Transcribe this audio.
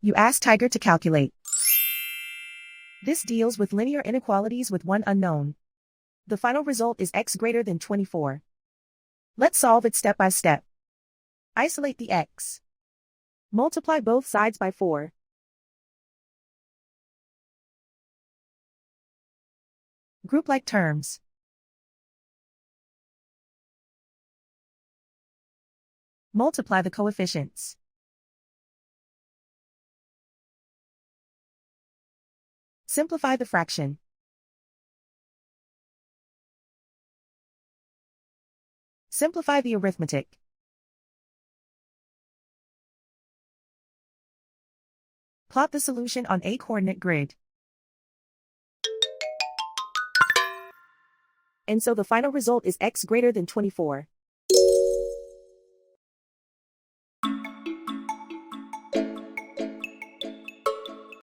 You ask Tiger to calculate. This deals with linear inequalities with one unknown. The final result is x greater than 24. Let's solve it step by step. Isolate the x. Multiply both sides by 4. Group like terms. Multiply the coefficients. Simplify the fraction. Simplify the arithmetic. Plot the solution on a coordinate grid. And so the final result is x greater than 24.